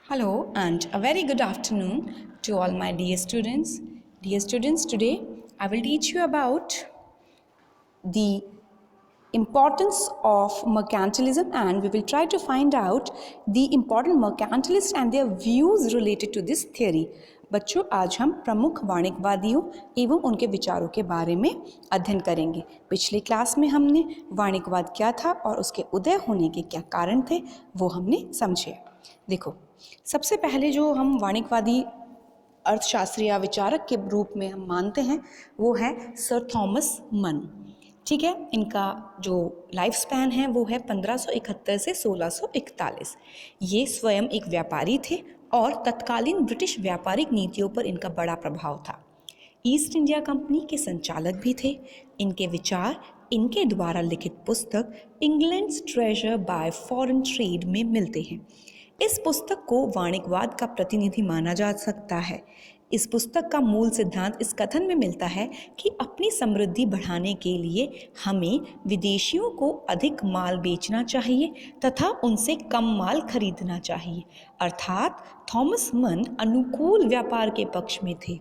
Hello and a very good afternoon to all my dear students. Dear students, today I will teach you about the importance of mercantilism and we will try to find out the important mercantilists and their views related to this theory. बच्चों, आज हम प्रमुख वाणिज्यवादियों एवं उनके विचारों के बारे में अध्ययन करेंगे। पिछली क्लास में हमने वाणिज्यवाद क्या था और उसके उदय होने के क्या कारण थे वो हमने समझे। देखो, सबसे पहले जो हम वाणिज्यवादी अर्थशास्त्री या विचारक के रूप में हम मानते हैं वो है सर थॉमस मन। ठीक है, इनका जो लाइफ स्पैन है वो है 1571 से 1641। ये स्वयं एक व्यापारी थे और तत्कालीन ब्रिटिश व्यापारिक नीतियों पर इनका बड़ा प्रभाव था। ईस्ट इंडिया कंपनी के संचालक भी थे। इनके विचार इनके द्वारा लिखित पुस्तक England's treasure bye foreign trade में मिलते हैं। इस पुस्तक को वाणिज्यवाद का प्रतिनिधि माना जा सकता है। इस पुस्तक का मूल सिद्धांत इस कथन में मिलता है कि अपनी समृद्धि बढ़ाने के लिए हमें विदेशियों को अधिक माल बेचना चाहिए तथा उनसे कम माल खरीदना चाहिए। अर्थात थॉमस मन अनुकूल व्यापार के पक्ष में थे।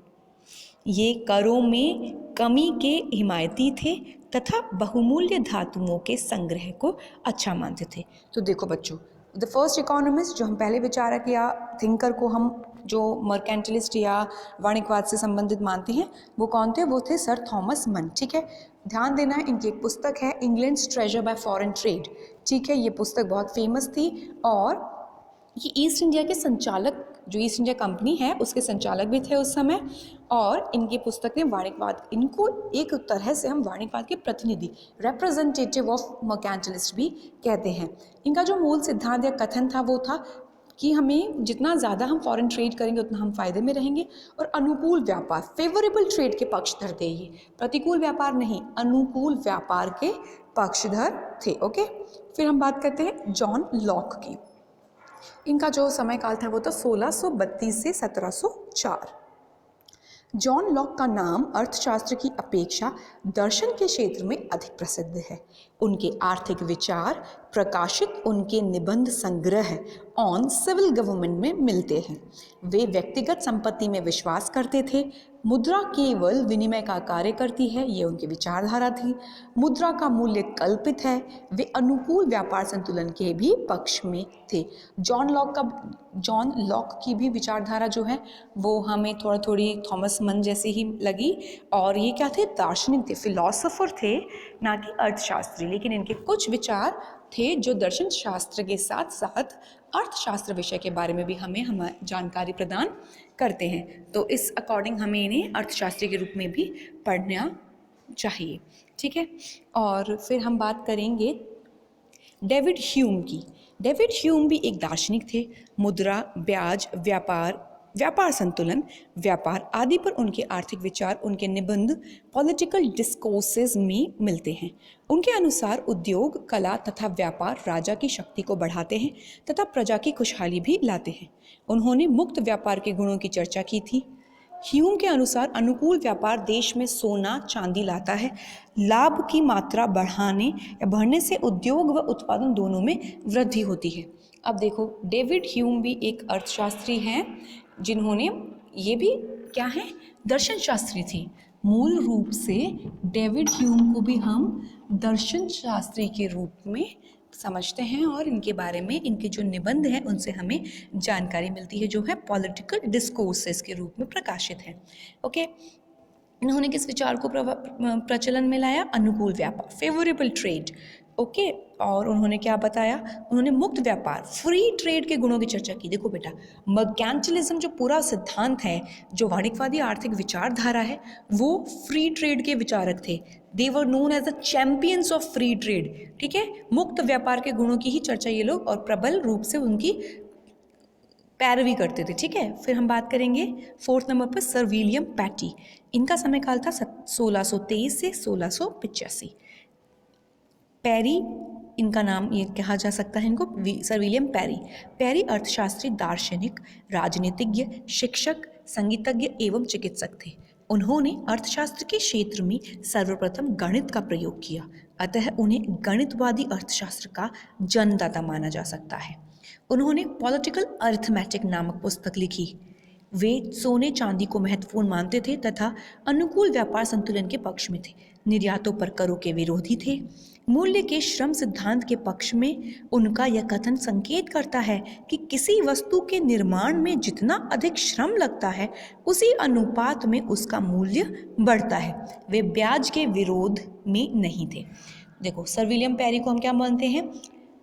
ये करों में कमी के हिमायती थे तथा बहुमूल्य धातुओं के संग्रह को अच्छा मानते थे। तो देखो बच्चों, द फर्स्ट इकोनॉमिस्ट जो हम पहले विचारक या थिंकर को हम जो मर्केंटलिस्ट या वाणिज्यवाद से संबंधित मानते हैं वो कौन थे? वो थे सर थॉमस मन। ठीक है, ध्यान देना है, इनकी एक पुस्तक है England's treasure bye foreign trade. ठीक है, ये पुस्तक बहुत फेमस थी और ये ईस्ट इंडिया के संचालक, जो ईस्ट इंडिया कंपनी है उसके संचालक भी थे उस समय। और इनकी पुस्तक ने वाणिज्यवाद, इनको एक तरह से हम वाणिज्यवाद के प्रतिनिधि, रिप्रेजेंटेटिव ऑफ मर्केंटलिस्ट भी कहते हैं। इनका जो मूल सिद्धांत या कथन था वो था कि हमें जितना ज़्यादा हम फॉरेन ट्रेड करेंगे उतना हम फायदे में रहेंगे और अनुकूल व्यापार, फेवरेबल ट्रेड के पक्षधर थे। ये प्रतिकूल व्यापार नहीं, अनुकूल व्यापार के पक्षधर थे। ओके, फिर हम बात करते हैं जॉन लॉक की। इनका जो समय काल था वो था 1632 से 1704। जॉन लॉक का नाम अर्थशास्त्र की अपेक्षा दर्शन के क्षेत्र में अधिक प्रसिद्ध है। उनके आर्थिक विचार प्रकाशित उनके निबंध संग्रह ऑन सिविल गवर्नमेंट में मिलते हैं। वे व्यक्तिगत संपत्ति में विश्वास करते थे। मुद्रा केवल विनिमय का कार्य करती है, ये उनकी विचारधारा थी। मुद्रा का मूल्य कल्पित है। वे अनुकूल व्यापार संतुलन के भी पक्ष में थे। जॉन लॉक की भी विचारधारा जो है वो हमें थोड़ी थॉमस मन जैसी ही लगी। और ये क्या थे? दार्शनिक थे, फिलोसोफर थे, ना कि अर्थशास्त्री। लेकिन इनके कुछ विचार थे जो दर्शन शास्त्र के साथ साथ अर्थशास्त्र विषय के बारे में भी हमें जानकारी प्रदान करते हैं। तो इस अकॉर्डिंग हमें इन्हें अर्थशास्त्री के रूप में भी पढ़ना चाहिए। ठीक है, और फिर हम बात करेंगे डेविड ह्यूम की। डेविड ह्यूम भी एक दार्शनिक थे। मुद्रा, ब्याज, व्यापार संतुलन, व्यापार आदि पर उनके आर्थिक विचार उनके निबंध पॉलिटिकल डिस्कोर्सेस में मिलते हैं। उनके अनुसार उद्योग, कला तथा व्यापार राजा की शक्ति को बढ़ाते हैं तथा प्रजा की खुशहाली भी लाते हैं। उन्होंने मुक्त व्यापार के गुणों की चर्चा की थी। ह्यूम के अनुसार अनुकूल व्यापार देश में सोना चांदी लाता है। लाभ की मात्रा बढ़ने से उद्योग व उत्पादन दोनों में वृद्धि होती है। अब देखो, डेविड ह्यूम भी एक अर्थशास्त्री हैं जिन्होंने, ये भी क्या है? दर्शन शास्त्री थी। मूल रूप से डेविड ह्यूम को भी हम दर्शन शास्त्री के रूप में समझते हैं और इनके बारे में, इनके जो निबंध हैं उनसे हमें जानकारी मिलती है जो है पॉलिटिकल डिस्कोर्सेस के रूप में प्रकाशित है। ओके, इन्होंने किस विचार को प्रचलन में लाया? अनुकूल व्यापार, फेवरेबल ट्रेड। ओके, और उन्होंने क्या बताया? उन्होंने मुक्त व्यापार, फ्री ट्रेड के गुणों की चर्चा की। देखो बेटा, मर्केंटलिज्म जो पूरा सिद्धांत है, जो वाणिज्यवादी आर्थिक विचारधारा है, वो फ्री ट्रेड के विचारक थे। They were known as the champions of free trade. ठीक है, मुक्त व्यापार के गुणों की ही चर्चा ये लोग और प्रबल रूप से उनकी पैरवी करते थे। ठीक है, फिर हम बात करेंगे 4th नंबर पर सर विलियम पैटी। इनका समय काल था 1623 से 1685। पैरी, इनका नाम ये कहा जा सकता है इनको, सर विलियम पैरी। पैरी अर्थशास्त्री, दार्शनिक, राजनीतिज्ञ, शिक्षक, संगीतज्ञ एवं चिकित्सक थे। उन्होंने अर्थशास्त्र के क्षेत्र में सर्वप्रथम गणित का प्रयोग किया, अतः उन्हें गणितवादी अर्थशास्त्र का जन्मदाता माना जा सकता है। उन्होंने पॉलिटिकल अरिथमेटिक नामक पुस्तक लिखी। वे सोने चांदी को महत्वपूर्ण मानते थे तथा अनुकूल व्यापार संतुलन के पक्ष में थे। निर्यातों पर करों के विरोधी थे। मूल्य के श्रम सिद्धांत के पक्ष में उनका यह कथन संकेत करता है कि किसी वस्तु के निर्माण में जितना अधिक श्रम लगता है उसी अनुपात में उसका मूल्य बढ़ता है। वे ब्याज के विरोध में नहीं थे। देखो, सर विलियम पेरी को हम क्या मानते हैं?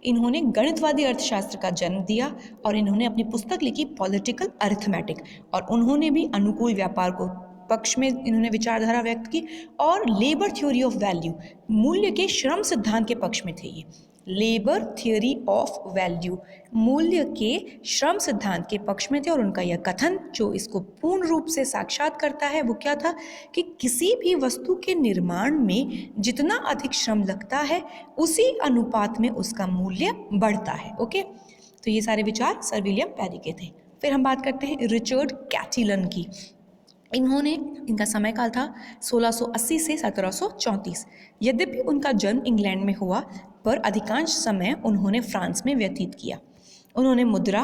इन्होंने गणितवादी अर्थशास्त्र का जन्म दिया और इन्होंने अपनी पुस्तक लिखी पॉलिटिकल अरिथमेटिक, और उन्होंने भी अनुकूल व्यापार को पक्ष में इन्होंने विचारधारा व्यक्त की, और लेबर थ्योरी ऑफ वैल्यू, मूल्य के श्रम सिद्धांत के पक्ष में थे। ये लेबर थ्योरी ऑफ वैल्यू, मूल्य के श्रम सिद्धांत के पक्ष में थे। और उनका यह कथन जो इसको पूर्ण रूप से साक्षात करता है वो क्या था कि किसी भी वस्तु के निर्माण में जितना अधिक श्रम लगता है उसी अनुपात में उसका मूल्य बढ़ता है। ओके, तो ये सारे विचार सर विलियम पेरी के थे। फिर हम बात करते हैं रिचर्ड कैटिलन की। इनका समय काल था 1680 से 1734। यद्यपि उनका जन्म इंग्लैंड में हुआ, पर अधिकांश समय उन्होंने फ्रांस में व्यतीत किया। उन्होंने मुद्रा,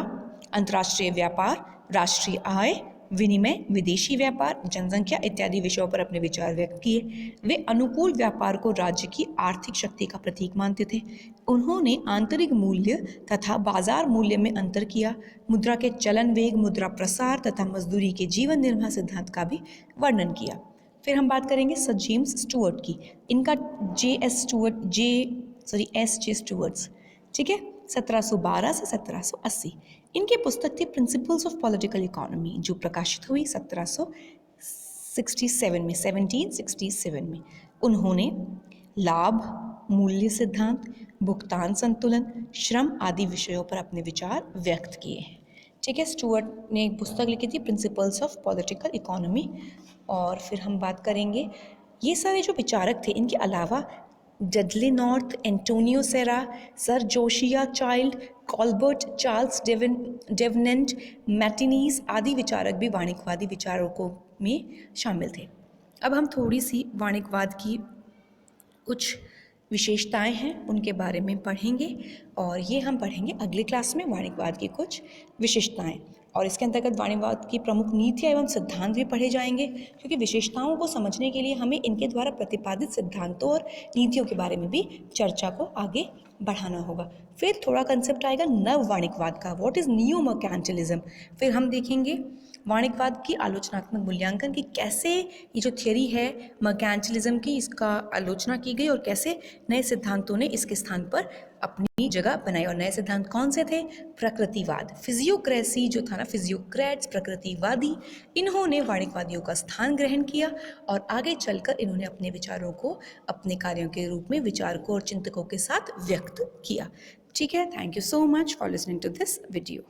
अंतर्राष्ट्रीय व्यापार, राष्ट्रीय आय, विनिमय, विदेशी व्यापार, जनसंख्या इत्यादि विषयों पर अपने विचार व्यक्त किए। वे अनुकूल व्यापार को राज्य की आर्थिक शक्ति का प्रतीक मानते थे। उन्होंने आंतरिक मूल्य तथा बाजार मूल्य में अंतर किया, मुद्रा के चलन वेग, मुद्रा प्रसार तथा मजदूरी के जीवन निर्वाह सिद्धांत का भी वर्णन किया। फिर हम बात करेंगे सर जेम्स स्टुअर्ट की। इनका एस जे स्टुअर्ट्स, ठीक है, 1712 से 1780। इनकी पुस्तक थी प्रिंसिपल्स ऑफ पॉलिटिकल इकोनॉमी, जो प्रकाशित हुई 1767 में। उन्होंने लाभ, मूल्य सिद्धांत, भुगतान संतुलन, श्रम आदि विषयों पर अपने विचार व्यक्त किए हैं। ठीक है, स्टुअर्ट ने एक पुस्तक लिखी थी प्रिंसिपल्स ऑफ पॉलिटिकल इकोनॉमी। और फिर हम बात करेंगे, ये सारे जो विचारक थे, इनके अलावा Dudley North, Antonio Serra, sir Josiah Child, Colbert, Charles Davenant, मैटिनीज आदि विचारक भी वाणिज्यवादी विचारकों में शामिल थे। अब हम थोड़ी सी वाणिज्यवाद की कुछ विशेषताएं हैं उनके बारे में पढ़ेंगे, और ये हम पढ़ेंगे अगले क्लास में, वाणिज्यवाद की कुछ विशेषताएं। और इसके अंतर्गत वाणिज्यवाद की प्रमुख नीतियाँ एवं सिद्धांत भी पढ़े जाएंगे, क्योंकि विशेषताओं को समझने के लिए हमें इनके द्वारा प्रतिपादित सिद्धांतों और नीतियों के बारे में भी चर्चा को आगे बढ़ाना होगा। फिर थोड़ा कंसेप्ट आएगा नव वाणिज्यवाद का, व्हाट इज़ न्यू मर्केंटिलिज्म। फिर हम देखेंगे वाणिज्यवाद की आलोचनात्मक मूल्यांकन की, कैसे ये जो थियरी है मर्केंटिलिज्म की, इसका आलोचना की गई और कैसे नए सिद्धांतों ने इसके स्थान पर अपनी जगह बनाई। और नए सिद्धांत कौन से थे? प्रकृतिवाद, फिजियोक्रेसी जो था ना, फिजियोक्रेट्स, प्रकृतिवादी, इन्होंने वाणिज्यवादियों का स्थान ग्रहण किया और आगे चलकर इन्होंने अपने विचारों को अपने कार्यों के रूप में विचारकों और चिंतकों के साथ व्यक्त किया। ठीक है, thank you so much for listening to this video.